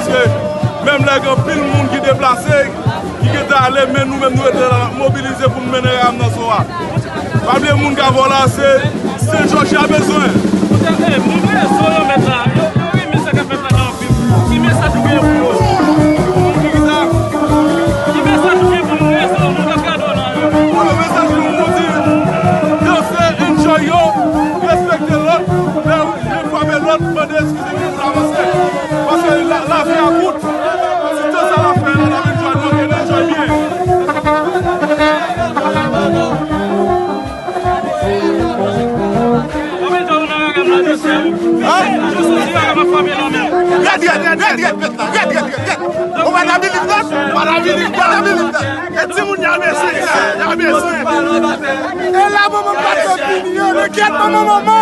que même les gens, pile le monde qui est déplacé, qui est allé, mais nous-mêmes nous sommes mobilisés pour nous mener à dans soir. Pas bien le monde qui a volé, c'est Georges qui a besoin. Respectez l'autre, mais faut avec l'autre, demander excusez-moi pour avancer. Parce que la vie a coûte. Si tout ça la fait, on a besoin de nous, on enjoy bien. On va la ville on va la ville et si vous n'y avez et là, maman, pas regarde maman.